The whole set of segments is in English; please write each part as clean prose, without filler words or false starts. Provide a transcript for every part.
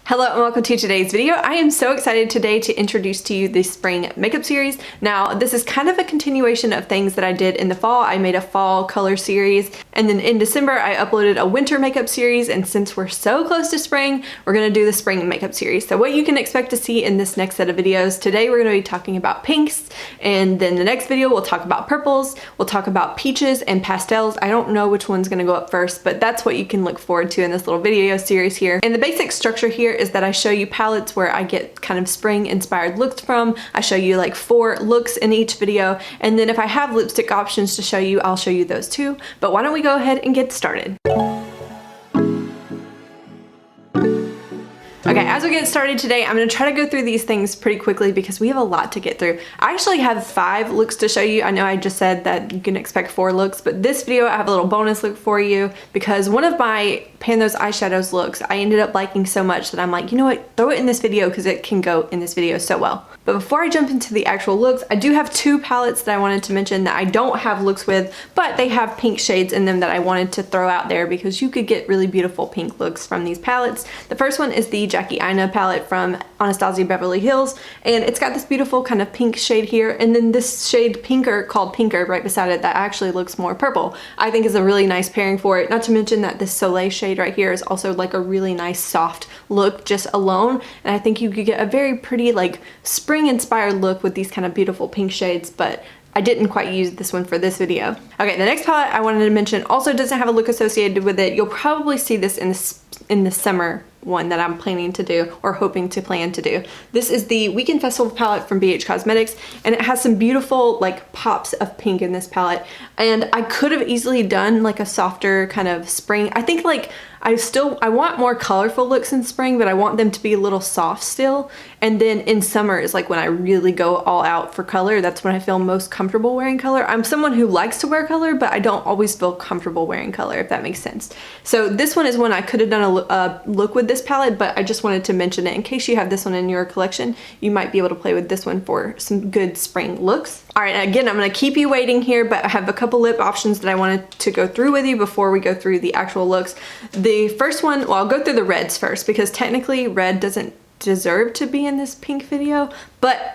Hello and welcome to today's video. I am so excited today to introduce to you the spring makeup series. Now, this is kind of a continuation of things that I did in the fall. I made a fall color series, and then in December I uploaded a winter makeup series, and since we're so close to spring, we're gonna do the spring makeup series. So what you can expect to see in this next set of videos, today we're gonna be talking about pinks, and then the next video we'll talk about purples, we'll talk about peaches and pastels. I don't know which one's gonna go up first, but that's what you can look forward to in this little video series here. And the basic structure here is that I show you palettes where I get kind of spring inspired looks from. I show you like 4 looks in each video, and then if I have lipstick options to show you, I'll show you those too. But why don't we go ahead and get started. Okay, as we get started today, I'm gonna try to go through these things pretty quickly because we have a lot to get through. I actually have 5 looks to show you. I know I just said that you can expect 4 looks, but this video I have a little bonus look for you because one of my Pan Those Eyeshadows looks I ended up liking so much that I'm like, you know what, throw it in this video because it can go in this video so well. But before I jump into the actual looks, I do have 2 palettes that I wanted to mention that I don't have looks with, but they have pink shades in them that I wanted to throw out there because you could get really beautiful pink looks from these palettes. The first one is the Jackie Aina palette from Anastasia Beverly Hills, and it's got this beautiful kind of pink shade here, and then this shade Pinker called Pinker right beside it that actually looks more purple. I think is a really nice pairing for it, not to mention that this Soleil shade right here is also like a really nice soft look just alone, and I think you could get a very pretty like spring inspired look with these kind of beautiful pink shades, but I didn't quite use this one for this video. Okay, the next palette I wanted to mention also doesn't have a look associated with it. You'll probably see this in the summer one that I'm planning to do or hoping to plan to do. This is the Weekend Festival palette from BH Cosmetics, and it has some beautiful like pops of pink in this palette, and I could have easily done like a softer kind of spring. I think like I want more colorful looks in spring, but I want them to be a little soft still, and then in summer is like when I really go all out for color. That's when I feel most comfortable wearing color. I'm someone who likes to wear color, but I don't always feel comfortable wearing color, if that makes sense. So this one is one I could have done a look with this palette, but I just wanted to mention it in case you have this one in your collection. You might be able to play with this one for some good spring looks. All right, again, I'm gonna keep you waiting here, but I have a couple lip options that I wanted to go through with you before we go through the actual looks. The first one, well, I'll go through the reds first because technically red doesn't deserve to be in this pink video, but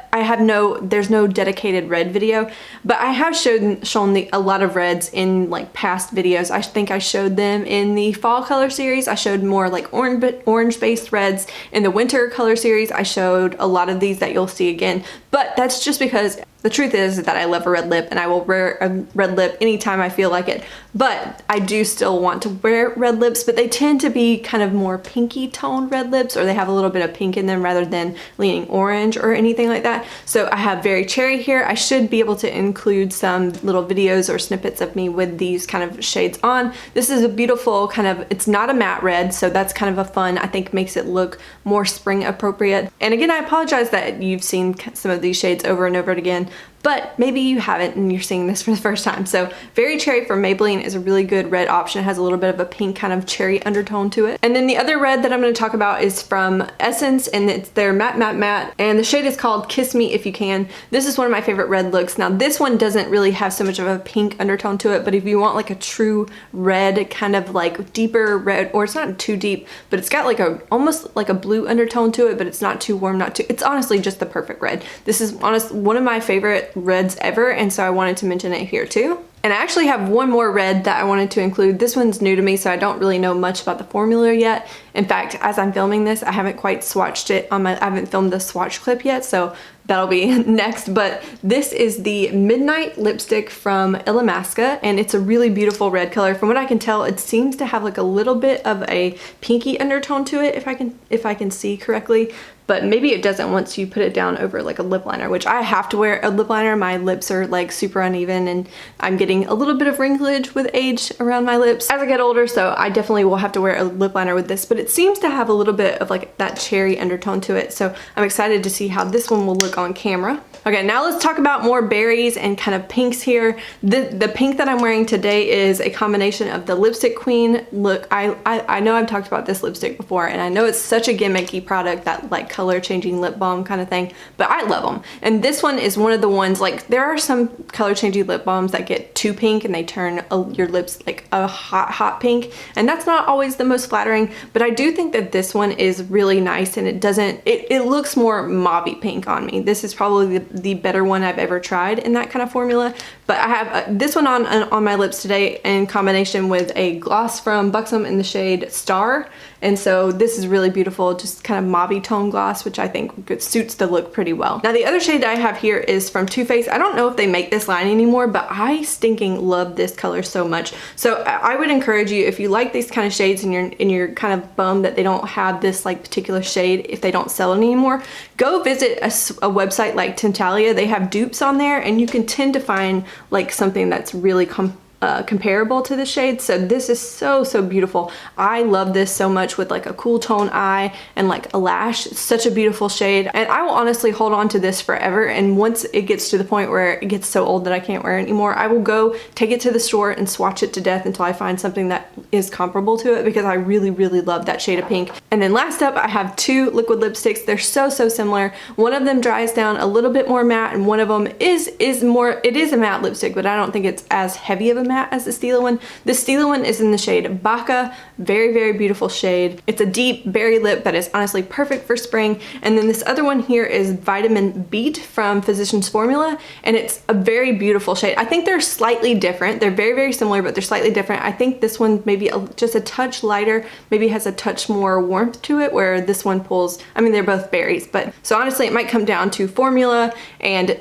there's no dedicated red video, but I have shown a lot of reds in like past videos. I think I showed them in the fall color series. I showed more like orange based reds. In the winter color series, I showed a lot of these that you'll see again, but that's just because the truth is that I love a red lip and I will wear a red lip anytime I feel like it. But I do still want to wear red lips, but they tend to be kind of more pinky toned red lips, or they have a little bit of pink in them rather than leaning orange or anything like that. So I have Very Cherry here. I should be able to include some little videos or snippets of me with these kind of shades on. This is a beautiful kind of, it's not a matte red, so that's kind of a fun, I think makes it look more spring appropriate. And again, I apologize that you've seen some of these shades over and over again, but maybe you haven't and you're seeing this for the first time. So Very Cherry from Maybelline is a really good red option. It has a little bit of a pink kind of cherry undertone to it. And then the other red that I'm going to talk about is from Essence, and it's their Matte Matte Matte, and the shade is called Kiss Me If You Can. This is one of my favorite red looks. Now this one doesn't really have so much of a pink undertone to it, but if you want like a true red, kind of like deeper red, or it's not too deep, but it's got like almost like a blue undertone to it, but it's not too warm, it's honestly just the perfect red. This is one of my favorite reds ever, and so I wanted to mention it here too. And I actually have one more red that I wanted to include. This one's new to me, so I don't really know much about the formula yet. In fact, as I'm filming this, I haven't quite swatched it on I haven't filmed the swatch clip yet, so that'll be next. But this is the Midnight lipstick from Illamasqua, and it's a really beautiful red color. From what I can tell, it seems to have like a little bit of a pinky undertone to it, if I can see correctly. But maybe it doesn't once you put it down over like a lip liner, which I have to wear a lip liner. My lips are like super uneven and I'm getting a little bit of wrinklage with age around my lips as I get older, so I definitely will have to wear a lip liner with this, but it seems to have a little bit of like that cherry undertone to it. So I'm excited to see how this one will look look on camera. Okay, now let's talk about more berries and kind of pinks here. The pink that I'm wearing today is a combination of the Lipstick Queen look. I know I've talked about this lipstick before, and I know it's such a gimmicky product, that like color changing lip balm kind of thing, but I love them. And this one is one of the ones, like there are some color changing lip balms that get too pink and they turn your lips like a hot pink, and that's not always the most flattering, but I do think that this one is really nice, and it looks more mauvey pink on me. This is probably the better one I've ever tried in that kind of formula. But I have this one on my lips today in combination with a gloss from Buxom in the shade Star. And so this is really beautiful, just kind of mauvey tone gloss, which I think suits the look pretty well. Now the other shade that I have here is from Too Faced. I don't know if they make this line anymore, but I stinking love this color so much. So I would encourage you, if you like these kind of shades and you're kind of bummed that they don't have this like particular shade, if they don't sell it anymore, go visit a website like Tintalia. They have dupes on there, and you can tend to find like something that's really comparable to the shade. So this is so beautiful. I love this so much with like a cool tone eye and like a lash. It's such a beautiful shade, and I will honestly hold on to this forever. And once it gets to the point where it gets so old that I can't wear it anymore, I will go take it to the store and swatch it to death until I find something that is comparable to it, because I really love that shade of pink. And then last up, I have two liquid lipsticks. They're so similar. One of them dries down a little bit more matte, and one of them is a matte lipstick, but I don't think it's as heavy of a matte as the Stila one. The Stila one is in the shade Baka. Very beautiful shade. It's a deep berry lip that is honestly perfect for spring. And then this other one here is Vitamin Beat from Physicians Formula, and it's a very beautiful shade. I think they're slightly different. They're very similar, but they're slightly different. I think this one maybe just a touch lighter, maybe has a touch more warmth to it, where this one pulls, I mean, they're both berries, but so honestly it might come down to formula, and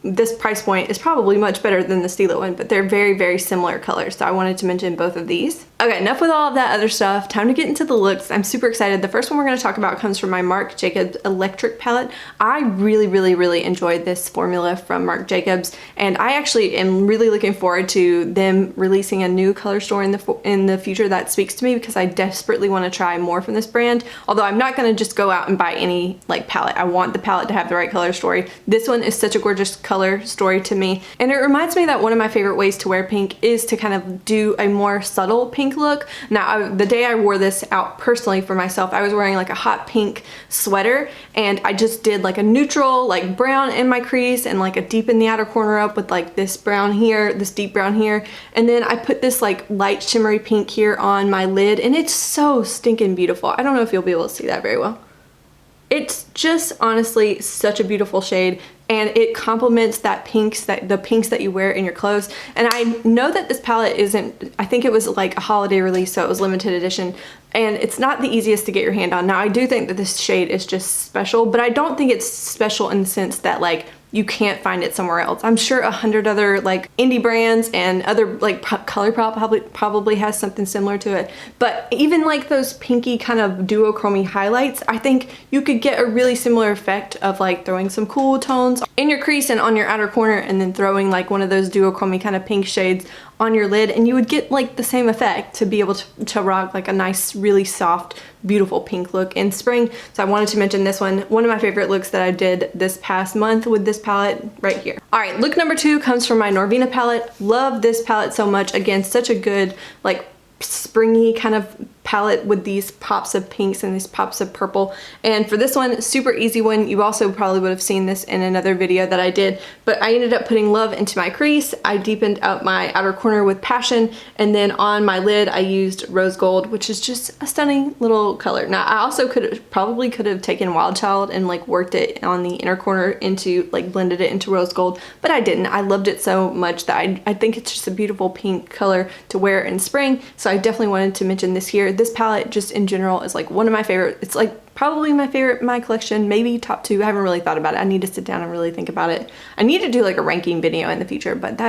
this price point is probably much better than the Stila one, but they're very similar colors, so I wanted to mention both of these. Okay, enough with all of that other stuff. Time to get into the looks. I'm super excited. The first one we're going to talk about comes from my Marc Jacobs Electric palette. I really enjoyed this formula from Marc Jacobs, and I actually am really looking forward to them releasing a new color story in the future that speaks to me, because I desperately want to try more from this brand. Although I'm not going to just go out and buy any like palette. I want the palette to have the right color story. This one is such a gorgeous color story to me, and it reminds me that one of my favorite ways to wear pink is to kind of do a more subtle pink look. Now the day I wore this out personally for myself, I was wearing like a hot pink sweater, and I just did like a neutral like brown in my crease and like a deep in the outer corner up with like this brown here, this deep brown here, and then I put this like light shimmery pink here on my lid, and it's so stinking beautiful. I don't know if you'll be able to see that very well. It's just honestly such a beautiful shade, and it complements the pinks that you wear in your clothes. And I know that this palette isn't, I think it was like a holiday release, so it was limited edition, and it's not the easiest to get your hand on. Now I do think that this shade is just special, but I don't think it's special in the sense that like you can't find it somewhere else. I'm sure 100 other like indie brands and other like ColourPop probably has something similar to it. But even like those pinky kind of duochromy highlights, I think you could get a really similar effect of like throwing some cool tones in your crease and on your outer corner, and then throwing like one of those duochromy kind of pink shades on your lid, and you would get like the same effect to be able to rock like a nice, really soft, beautiful pink look in spring. So I wanted to mention this one of my favorite looks that I did this past month with this palette right here. All right, look number 2 comes from my Norvina palette. Love this palette so much. Again, such a good like springy kind of palette with these pops of pinks and these pops of purple. And for this one, super easy one. You also probably would have seen this in another video that I did, but I ended up putting Love into my crease. I deepened out my outer corner with Passion, and then on my lid I used Rose Gold, which is just a stunning little color. Now I also probably could have taken Wild Child and like worked it on the inner corner into like blended it into Rose Gold, but I didn't. I loved it so much that I think it's just a beautiful pink color to wear in spring, so I definitely wanted to mention this here. This palette just in general is like one of my favorite. It's like probably my favorite in my collection, maybe top 2. I haven't really thought about it. I need to sit down and really think about it. I need to do like a ranking video in the future, but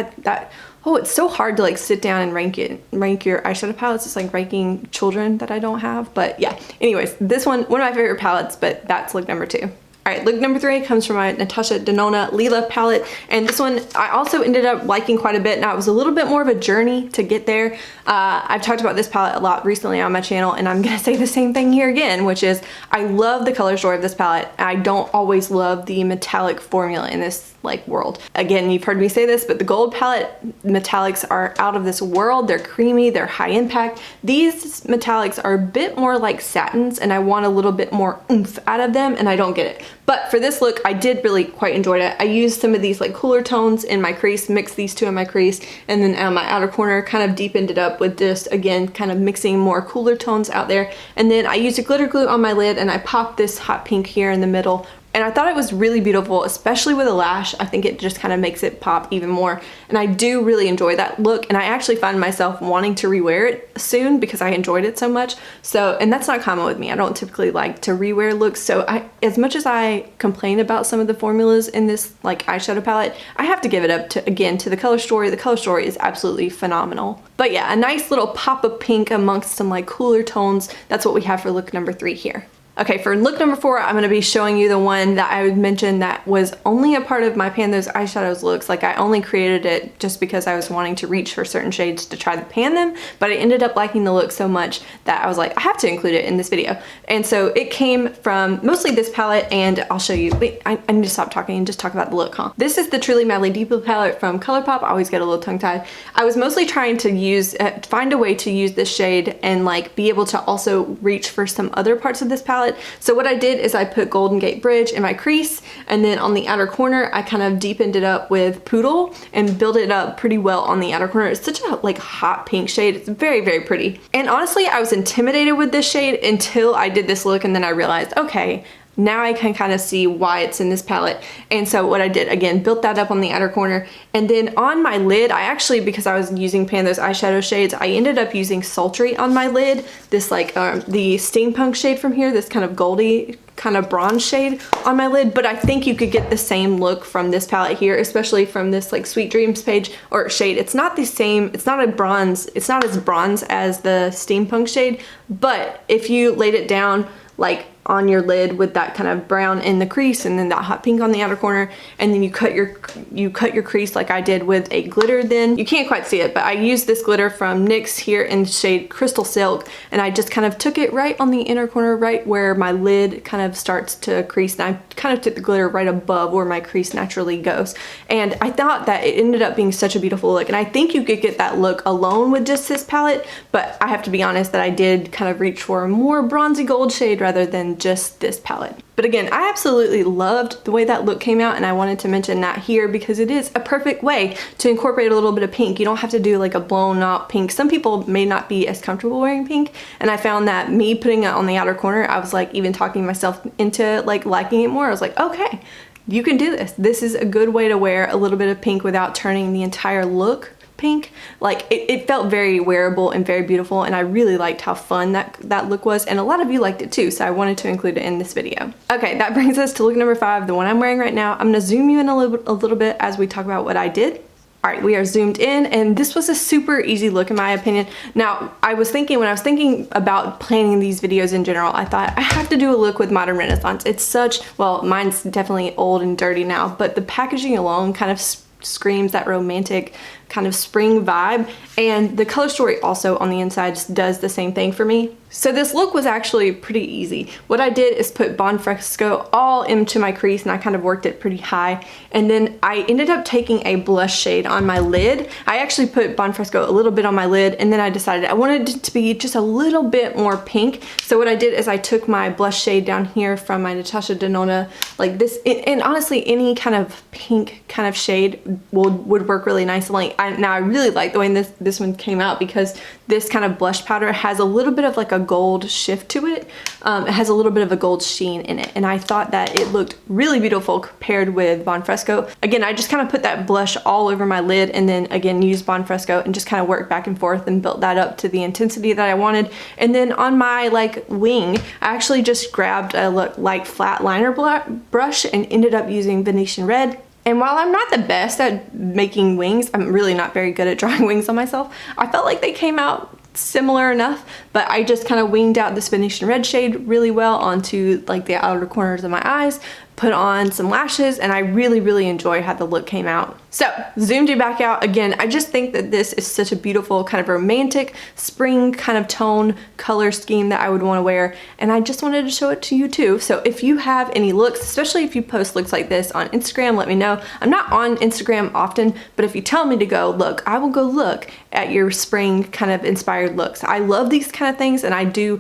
oh, it's so hard to like sit down and rank your eyeshadow palettes. It's like ranking children that I don't have. But yeah, anyways, this one of my favorite palettes, but that's look number 2. Alright, look number 3 comes from my Natasha Denona Lila palette, and this one I also ended up liking quite a bit. Now, it was a little bit more of a journey to get there. I've talked about this palette a lot recently on my channel, and I'm gonna say the same thing here again, which is I love the color story of this palette. I don't always love the metallic formula in this like world. Again, you've heard me say this, but the gold palette metallics are out of this world. They're creamy, they're high impact. These metallics are a bit more like satins, and I want a little bit more oomph out of them, and I don't get it. But for this look, I did really quite enjoy it. I used some of these like cooler tones in my crease, mixed these two in my crease, and then on my outer corner kind of deepened it up with just, again, kind of mixing more cooler tones out there. And then I used a glitter glue on my lid, and I popped this hot pink here in the middle. And I thought it was really beautiful, especially with a lash. I think it just kind of makes it pop even more. And I do really enjoy that look. And I actually find myself wanting to rewear it soon because I enjoyed it so much. So, and that's not common with me. I don't typically like to rewear looks. So as much as I complain about some of the formulas in this like eyeshadow palette, I have to give it up to, again, to the color story. The color story is absolutely phenomenal. But yeah, a nice little pop of pink amongst some like cooler tones. That's what we have for look number 3 here. Okay, for look number 4, I'm going to be showing you the one that I would mention that was only a part of my Pan Those Eyeshadows looks. Like, I only created it just because I was wanting to reach for certain shades to try to pan them, but I ended up liking the look so much that I was like, I have to include it in this video. And so it came from mostly this palette, and I'll show you. Wait, I need to stop talking and just talk about the look, huh? This is the Truly Madly Deeply palette from ColourPop. I always get a little tongue-tied. I was mostly trying to use, find a way to use this shade and like be able to also reach for some other parts of this palette. So what I did is I put Golden Gate Bridge in my crease, and then on the outer corner I kind of deepened it up with Poodle and built it up pretty well on the outer corner. It's such a like hot pink shade. It's very, very pretty. And honestly, I was intimidated with this shade until I did this look, and then I realized, okay, now I can kind of see why it's in this palette. And so what I did, again, built that up on the outer corner. And then on my lid, I actually, because I was using Pan Those eyeshadow shades, I ended up using Sultry on my lid. This like the steampunk shade from here, this kind of goldy kind of bronze shade on my lid. But I think you could get the same look from this palette here, especially from this like Sweet Dreams page or shade. It's not the same, it's not a bronze, it's not as bronze as the steampunk shade, but if you laid it down like on your lid with that kind of brown in the crease and then that hot pink on the outer corner, and then you cut your crease like I did with a glitter. Then you can't quite see it, but I used this glitter from NYX here in the shade Crystal Silk, and I just kind of took it right on the inner corner, right where my lid kind of starts to crease, and I kind of took the glitter right above where my crease naturally goes. And I thought that it ended up being such a beautiful look, and I think you could get that look alone with just this palette, but I have to be honest that I did kind of reach for a more bronzy gold shade rather than just this palette. But again, I absolutely loved the way that look came out, and I wanted to mention that here because it is a perfect way to incorporate a little bit of pink. You don't have to do like a blown out pink. Some people may not be as comfortable wearing pink, and I found that me putting it on the outer corner, I was like even talking myself into like liking it more. I was like, okay, you can do this. This is a good way to wear a little bit of pink without turning the entire look pink. Like it felt very wearable and very beautiful, and I really liked how fun that look was, and a lot of you liked it too, so I wanted to include it in this video. Okay, that brings us to look number 5, the one I'm wearing right now. I'm gonna zoom you in a little bit as we talk about what I did. All right, we are zoomed in, and this was a super easy look in my opinion. Now, when I was thinking about planning these videos in general, I thought I have to do a look with Modern Renaissance. It's such, well, mine's definitely old and dirty now, but the packaging alone kind of screams that romantic kind of spring vibe, and the color story also on the inside does the same thing for me. So this look was actually pretty easy. What I did is put Bon Fresco all into my crease, and I kind of worked it pretty high, and then I ended up taking a blush shade on my lid. I actually put Bon Fresco a little bit on my lid, and then I decided I wanted it to be just a little bit more pink. So what I did is I took my blush shade down here from my Natasha Denona, like this, and honestly any kind of pink kind of shade would work really nicely. Now I really like the way this one came out because this kind of blush powder has a little bit of like a gold shift to it. It has a little bit of a gold sheen in it, and I thought that it looked really beautiful compared with Bon Fresco. Again, I just kind of put that blush all over my lid, and then again used Bon Fresco and just kind of worked back and forth and built that up to the intensity that I wanted. And then on my like wing, I actually just grabbed a like flat liner brush and ended up using Venetian Red. And while I'm not the best at making wings, I'm really not very good at drawing wings on myself, I felt like they came out similar enough, but I just kind of winged out this Venetian Red shade really well onto like the outer corners of my eyes, put on some lashes, and I really enjoy how the look came out. So zoomed you back out again. I just think that this is such a beautiful kind of romantic spring kind of tone color scheme that I would want to wear, and I just wanted to show it to you too. So if you have any looks, especially if you post looks like this on Instagram, let me know. I'm not on Instagram often, but if you tell me to go look, I will go look at your spring kind of inspired looks. I love these kind of things, and I do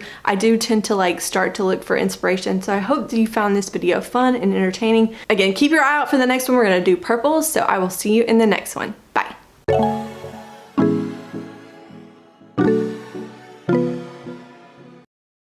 tend to like start to look for inspiration. So I hope that you found this video fun and entertaining. Again, keep your eye out for the next one. We're gonna do purples, so I will see you in the next one.